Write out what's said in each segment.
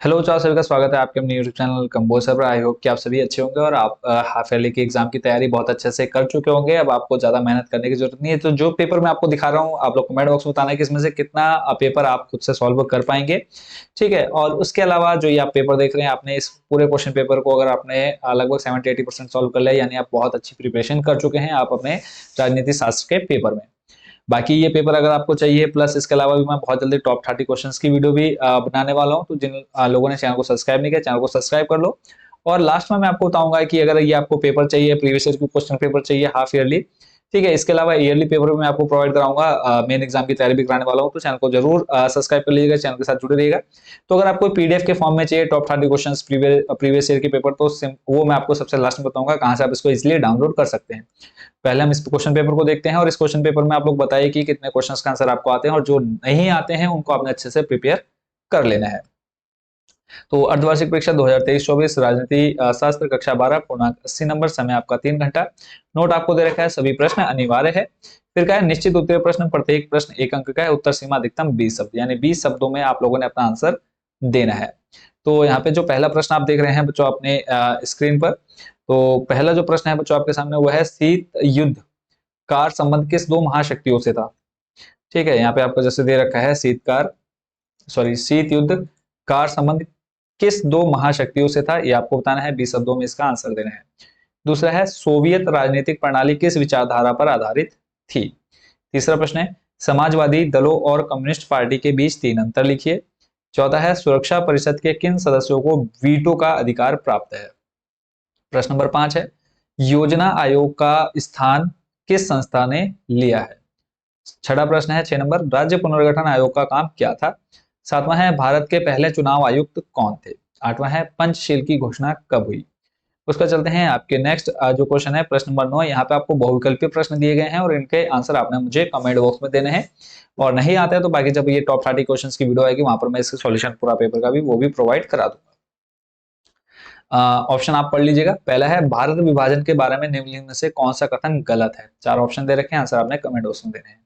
Hello चार सभी का स्वागत है आपके अपने यूट्यूब चैनल कंबोसर पर। आई होप कि आप सभी अच्छे होंगे और आप हाफ ईयरली की एग्जाम की तैयारी बहुत अच्छे से कर चुके होंगे। अब आपको ज्यादा मेहनत करने की जरूरत नहीं है। तो जो पेपर मैं आपको दिखा रहा हूँ, आप लोग कमेंट बॉक्स में बताना है कि इसमें से कितना पेपर आप खुद से सॉल्व कर पाएंगे। ठीक है, और उसके अलावा जो ये आप पेपर देख रहे हैं, आपने इस पूरे क्वेश्चन पेपर को अगर आपने लगभग 70-80% सॉल्व कर लिया, यानी आप बहुत अच्छी प्रिपरेशन कर चुके हैं आप अपने राजनीति शास्त्र के पेपर में। बाकी ये पेपर अगर आपको चाहिए, प्लस इसके अलावा भी मैं बहुत जल्दी टॉप 30 क्वेश्चंस की वीडियो भी बनाने वाला हूं। तो जिन लोगों ने चैनल को सब्सक्राइब नहीं किया, चैनल को सब्सक्राइब कर लो। और लास्ट में मैं आपको बताऊंगा कि अगर ये आपको पेपर चाहिए, प्रीवियस ईयर की क्वेश्चन पेपर चाहिए हाफ ईयरली, ठीक है, इसके अलावा ईयरली पेपर भी मैं आपको प्रोवाइड कराऊंगा, मेन एग्जाम की तैयारी भी कराने वाला हूँ। तो चैनल को जरूर सब्सक्राइब कर लीजिएगा, चैनल के साथ जुड़े रहिएगा। तो अगर आपको पीडीएफ के फॉर्म में चाहिए टॉप 30 क्वेश्चन प्रीवियस ईयर के पेपर, तो वो मैं आपको सबसे लास्ट में बताऊंगा कहाँ से आप इसको इजिली डाउनलोड कर सकते हैं। पहले हम इस क्वेश्चन पेपर को देखते हैं और इस क्वेश्चन पेपर में आप लोग बताइए कि कितने क्वेश्चंस का आंसर आपको आते हैं, और जो नहीं आते हैं उनको आपने अच्छे से प्रिपेयर कर लेना है। तो अर्धवार्षिक परीक्षा 2023-24 राजनीति शास्त्र कक्षा 12 पूर्णांक 80 नंबर, समय आपका 3 घंटा। नोट आपको दे रखा है, सभी प्रश्न अनिवार्य है। फिर क्या है, निश्चित उत्तर प्रश्न, प्रत्येक प्रश्न 1 अंक का है। उत्तर सीमा अधिकतम 20 शब्द, यानी 20 शब्दों में आप लोगों ने अपना आंसर देना है। तो यहाँ पे जो पहला प्रश्न आप देख रहे हैं बच्चों अपने स्क्रीन पर, तो पहला जो प्रश्न है बच्चों आपके सामने वो है, शीत युद्ध कार संबंध किस दो महाशक्तियों से था। ठीक है, यहाँ पे आपको जैसे दे रखा है, शीत युद्ध कार संबंध किस दो महाशक्तियों से था, ये आपको बताना है। 20 शब्दों में इसका आंसर देना है। दूसरा है, सोवियत राजनीतिक प्रणाली किस विचारधारा पर आधारित थी। तीसरा प्रश्न है, समाजवादी दलों और कम्युनिस्ट पार्टी के बीच 3 अंतर लिखिए। चौथा है, सुरक्षा परिषद के किन सदस्यों को वीटो का अधिकार प्राप्त है। प्रश्न नंबर 5 है, योजना आयोग का स्थान किस संस्था ने लिया है। छठा प्रश्न है 6 नंबर, राज्य पुनर्गठन आयोग का काम क्या था। सातवां है, भारत के पहले चुनाव आयुक्त कौन थे। आठवां है, पंचशील की घोषणा कब हुई। उसका चलते हैं आपके नेक्स्ट जो क्वेश्चन है, प्रश्न नंबर 9। यहाँ पे आपको बहुविकल्पीय प्रश्न दिए गए हैं और इनके आंसर आपने मुझे कमेंट बॉक्स में देने हैं। और नहीं आते हैं तो बाकी जब ये टॉप 30 क्वेश्चन की वीडियो आएगी, वहां पर मैं इसके सॉल्यूशन पूरा पेपर का भी वो भी प्रोवाइड करा दूंगा। ऑप्शन आप पढ़ लीजिएगा। पहला है, भारत विभाजन के बारे में निम्नलिखित में से कौन सा कथन गलत है। 4 ऑप्शन दे रखे हैं, आंसर आपने कमेंट बॉक्स में देने हैं।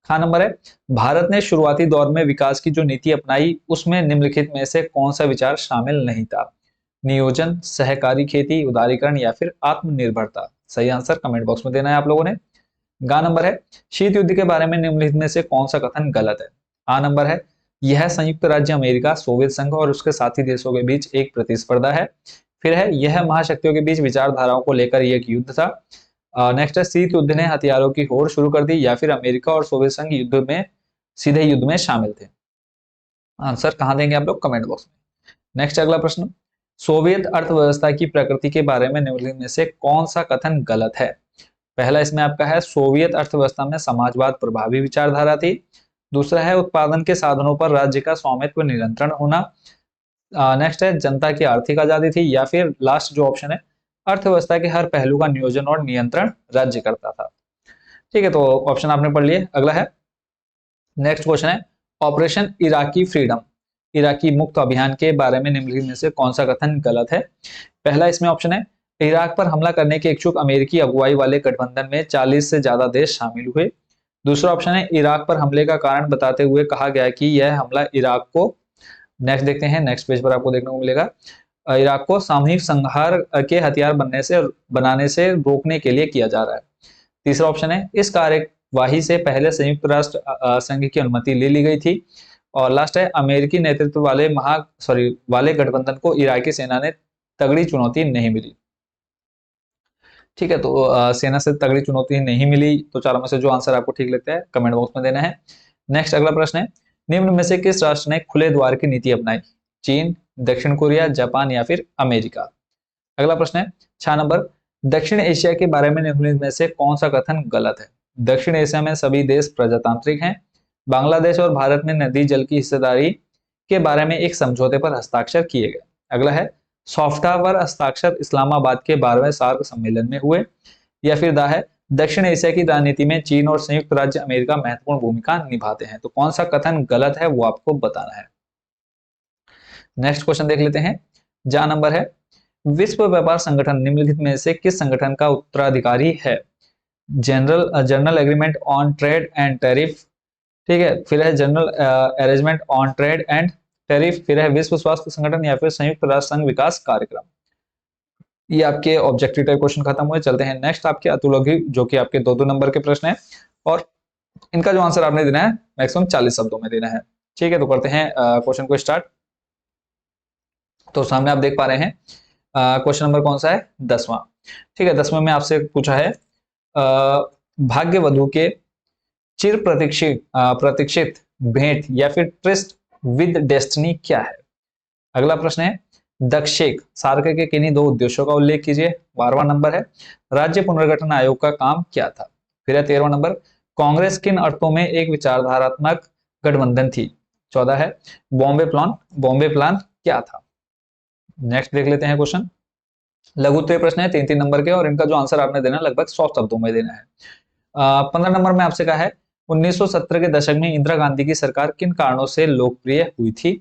ख नंबर है, भारत ने शुरुआती दौर में विकास की जो नीति अपनाई उसमें निम्नलिखित में से कौन सा विचार शामिल नहीं था। नियोजन, सहकारी खेती, उदारीकरण या फिर आत्मनिर्भरता। सही आंसर कमेंट बॉक्स में देना है आप लोगों ने। ग नंबर है, शीत युद्ध के बारे में निम्नलिखित में से कौन सा कथन गलत है। आ नंबर है, यह संयुक्त राज्य अमेरिका, सोवियत संघ और उसके साथी देशों के बीच एक प्रतिस्पर्धा है। फिर है, यह महाशक्तियों के बीच विचारधाराओं को लेकर एक युद्ध था। नेक्स्ट है, शीत युद्ध ने हथियारों की होड़ शुरू कर दी, या फिर अमेरिका और सोवियत संघ युद्ध में सीधे युद्ध में शामिल थे। आंसर कहां देंगे आप लोग, कमेंट बॉक्स में। नेक्स्ट अगला प्रश्न, सोवियत अर्थव्यवस्था की प्रकृति के बारे में निम्नलिखित में से कौन सा कथन गलत है। पहला इसमें आपका है, सोवियत अर्थव्यवस्था में समाजवाद प्रभावी विचारधारा थी। दूसरा है, उत्पादन के साधनों पर राज्य का स्वामित्व नियंत्रण होना। नेक्स्ट है, जनता की आर्थिक आजादी थी। या फिर लास्ट जो ऑप्शन है, अर्थव्यवस्था के हर पहलू का नियोजन और नियंत्रण राज्य करता था। ठीक है, तो ऑप्शन आपने पढ़ लिए। अगला है, नेक्स्ट क्वेश्चन है, ऑपरेशन इराकी फ्रीडम, इराकी मुक्त अभियान के बारे में निम्नलिखित में से कौन सा कथन गलत है। पहला इसमें ऑप्शन है, इराक पर हमला करने के इच्छुक अमेरिकी अगुवाई वाले गठबंधन में 40 से ज्यादा देश शामिल हुए। दूसरा ऑप्शन है, इराक पर हमले का कारण बताते हुए कहा गया कि यह हमला इराक को, नेक्स्ट देखते हैं, नेक्स्ट पेज पर आपको देखने को मिलेगा, इराक को सामूहिक संहार के हथियार बनाने से रोकने के लिए किया जा रहा है। तीसरा ऑप्शन है, इस कार्यवाही से पहले संयुक्त राष्ट्र संघ की अनुमति ले ली गई थी। और लास्ट है, अमेरिकी नेतृत्व वाले गठबंधन को इराकी सेना ने तगड़ी चुनौती नहीं मिली। ठीक है, तो सेना से तगड़ी चुनौती नहीं मिली, तो चारों में से जो आंसर आपको ठीक लगता है कमेंट बॉक्स में देना है। नेक्स्ट अगला प्रश्न है, निम्न में से किस राष्ट्र ने खुले द्वार की नीति अपनाई। चीन, दक्षिण कोरिया, जापान या फिर अमेरिका। अगला प्रश्न है 6 नंबर, दक्षिण एशिया के बारे में निम्नलिखित में से कौन सा कथन गलत है। दक्षिण एशिया में सभी देश प्रजातांत्रिक हैं। बांग्लादेश और भारत में नदी जल की हिस्सेदारी के बारे में एक समझौते पर हस्ताक्षर किए गए। अगला है, सॉफ्टवेयर हस्ताक्षर इस्लामाबाद के 12वें सार्क सम्मेलन में हुए। या फिर दा है, दक्षिण एशिया की राजनीति में चीन और संयुक्त राज्य अमेरिका महत्वपूर्ण भूमिका निभाते हैं। तो कौन सा कथन गलत है वो आपको बताना है। नेक्स्ट क्वेश्चन देख लेते हैं। जा नंबर है, विश्व व्यापार संगठन निम्नलिखित में से किस संगठन का उत्तराधिकारी है। General agreement on trade and tariff, ठीक है, फिर है general arrangement on trade and tariff, फिर है विश्व स्वास्थ्य संगठन या फिर संयुक्त राष्ट्र संघ विकास कार्यक्रम। ये आपके ऑब्जेक्टिव टाइप क्वेश्चन खत्म हुए। चलते हैं नेक्स्ट आपके अतुलगी, जो कि आपके 2-2 नंबर के प्रश्न है और इनका जो आंसर आपने देना है मैक्सिमम 40 शब्दों में देना है। ठीक है, तो करते हैं क्वेश्चन को स्टार्ट। तो सामने आप देख पा रहे हैं क्वेश्चन नंबर कौन सा है, 10वां। ठीक है, 10वें में आपसे पूछा है भाग्य वधु के चिर प्रतीक्षित प्रतीक्षित भेंट या फिर ट्रिस्ट विद डेस्टिनी क्या है। अगला प्रश्न है दक्षेक सार्क के किन्हीं 2 उद्देश्यों का उल्लेख कीजिए। 12वां नंबर है राज्य पुनर्गठन आयोग का काम क्या था। फिर है 13वां नंबर कांग्रेस किन अर्थों में एक विचारधारात्मक गठबंधन थी। 14 है बॉम्बे प्लान क्या था। नेक्स्ट देख लेते हैं क्वेश्चन। लघु उत्तरीय प्रश्न है 3-3 नंबर के और इनका जो आंसर आपने देना लगभग 100 शब्दों में देना है। 15 नंबर में आपसे कहा है 1970 के दशक में इंदिरा गांधी की सरकार किन कारणों से लोकप्रिय हुई थी।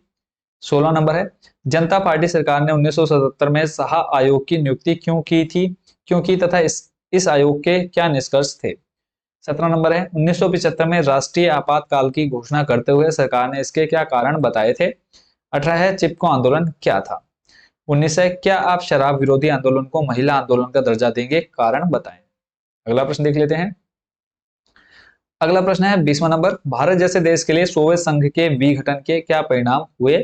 16 नंबर है जनता पार्टी सरकार ने 1977 में साहा आयोग की नियुक्ति क्यों की तथा इस आयोग के क्या निष्कर्ष थे। 17 नंबर है 1975 में राष्ट्रीय आपातकाल की घोषणा करते हुए सरकार ने इसके क्या कारण बताए थे। 18 है चिपको आंदोलन क्या था। 19 है क्या आप शराब विरोधी आंदोलन को महिला आंदोलन का दर्जा देंगे, कारण बताएं। अगला प्रश्न देख लेते हैं। अगला प्रश्न है 20वां नंबर भारत जैसे देश के लिए सोवियत संघ के विघटन के क्या परिणाम हुए।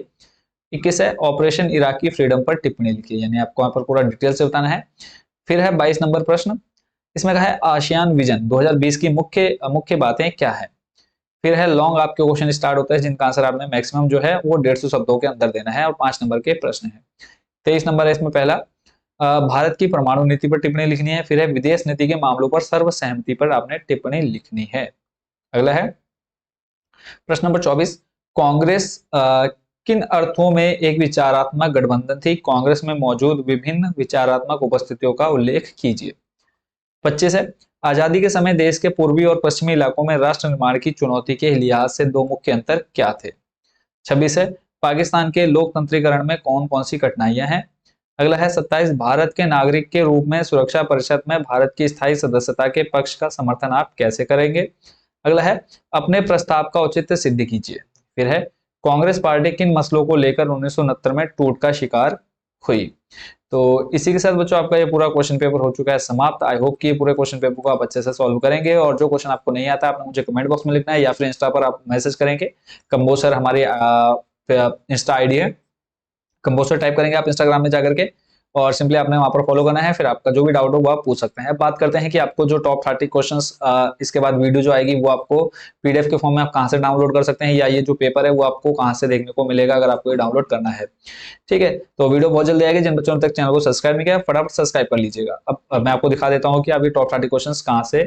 21 है ऑपरेशन इराकी फ्रीडम पर टिप्पणी लिखिए, यानी आपको यहाँ पर पूरा डिटेल से बताना है। फिर है 22 नंबर प्रश्न, इसमें कहा है आसियान विजन 2020 की मुख्य बातें क्या है। फिर है लॉन्ग आपके क्वेश्चन स्टार्ट होता है जिनका आंसर आपने मैक्सिमम जो है वो 150 शब्दों के अंदर देना है और 5 नंबर के प्रश्न है। 23 नंबर है इसमें पहला भारत की परमाणु नीति पर टिप्पणी लिखनी है। फिर है विदेश नीति के मामलों पर सर्वसहमति पर आपने टिप्पणी लिखनी है। अगला है प्रश्न नंबर 24 कांग्रेस किन अर्थों में एक विचारात्मक गठबंधन थी, कांग्रेस में मौजूद विभिन्न विचारात्मक उपस्थितियों का उल्लेख कीजिए। 25 है आजादी के समय देश के पूर्वी और पश्चिमी इलाकों में राष्ट्र निर्माण की चुनौती के लिहाज से 2 मुख्य अंतर क्या थे। 26 है पाकिस्तान के लोकतंत्रीकरण में कौन कौन सी कठिनाइयां हैं। अगला है 27 भारत के नागरिक के रूप में सुरक्षा परिषद में भारत की स्थायी सदस्यता के पक्ष का समर्थन आप कैसे करेंगे। अगला है अपने प्रस्ताव का औचित्य सिद्ध कीजिए। फिर है कांग्रेस पार्टी किन मसलों को लेकर 1969 में टूट का शिकार हुई। तो इसी के साथ बच्चों आपका ये पूरा क्वेश्चन पेपर हो चुका है समाप्त। आई होप कि ये पूरे क्वेश्चन पेपर को आप अच्छे से सॉल्व करेंगे और जो क्वेश्चन आपको नहीं आता आपने मुझे कमेंट बॉक्स में लिखना है या फिर इंस्टा पर आप मैसेज करेंगे। कंबोज सर हमारी इंस्टा आईडी है, कंबोज सर टाइप करेंगे आप इंस्टाग्राम में जाकर के और सिंपली आपने वहां पर फॉलो करना है। फिर आपका जो भी डाउट हो वो आप पूछ सकते हैं। अब बात करते हैं कि आपको जो टॉप 30 क्वेश्चंस इसके बाद वीडियो जो आएगी वो आपको पीडीएफ के फॉर्म में आप कहां से डाउनलोड कर सकते हैं या ये जो पेपर है वो आपको कहां से देखने को मिलेगा अगर आपको ये डाउनलोड करना है। ठीक है, तो वीडियो बहुत जल्दी आएगी। जिन बच्चों ने तक चैनल को सब्सक्राइब नहीं किया फटाफट सब्सक्राइब कर लीजिएगा। अब मैं आपको दिखा देता हूँ कि आप ये टॉप 30 क्वेश्चन कहाँ से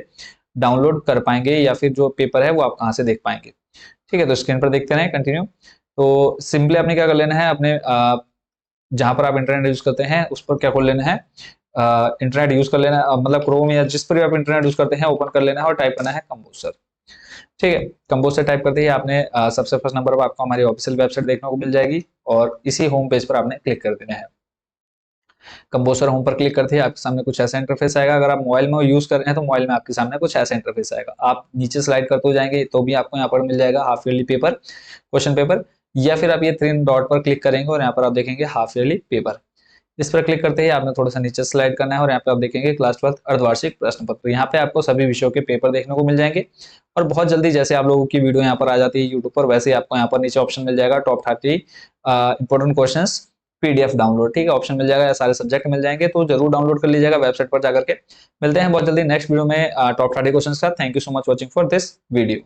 डाउनलोड कर पाएंगे या फिर जो पेपर है वो आप कहाँ से देख पाएंगे। ठीक है, तो स्क्रीन पर देखते रहें कंटिन्यू। तो सिंपली आपने क्या कर लेना है, अपने जहां पर आप इंटरनेट यूज करते हैं उस पर क्या खोल लेना है, इंटरनेट यूज कर लेना है, मतलब क्रोम या जिस पर भी आप इंटरनेट यूज करते हैं ओपन कर लेना है और टाइप करना है कंबोज। ठीक है, कंबोज से टाइप करते ही आपने सबसे फर्स्ट नंबर पर आपको हमारी ऑफिशियल वेबसाइट देखने को मिल जाएगी और इसी होम पेज पर आपने क्लिक कर देना है। कंबोजर होम पर क्लिक करते ही आपके सामने कुछ ऐसा इंटरफेस आएगा। अगर आप मोबाइल में यूज कर रहे हैं तो मोबाइल में आपके सामने कुछ ऐसा इंटरफेस आएगा। आप नीचे स्लाइड करते जाएंगे तो भी आपको यहाँ पर मिल जाएगा half yearly paper question paper, या फिर आप ये 3 डॉट पर क्लिक करेंगे और यहाँ पर आप देखेंगे हाफ ईयरली पेपर। इस पर क्लिक करते ही आपने थोड़ा सा नीचे स्लाइड करना है और यहाँ पे आप देखेंगे क्लास 12 अर्धवार्षिक प्रश्न पत्र। यहाँ पे आपको सभी विषयों के पेपर देखने को मिल जाएंगे और बहुत जल्दी जैसे आप लोगों की वीडियो यहाँ पर आ जाती है यूट्यूब पर वैसे ही आपको यहाँ पर नीचे ऑप्शन मिल जाएगा top 30 important questions PDF download. ठीक है, ऑप्शन मिल जाएगा, सारे सब्जेक्ट मिल जाएंगे तो जरूर डाउनलोड कर लीजिएगा वेबसाइट पर जाकर के। मिलते हैं बहुत जल्दी नेक्स्ट वीडियो में टॉप 30 क्वेश्चंस का। Thank you so much watching for this video.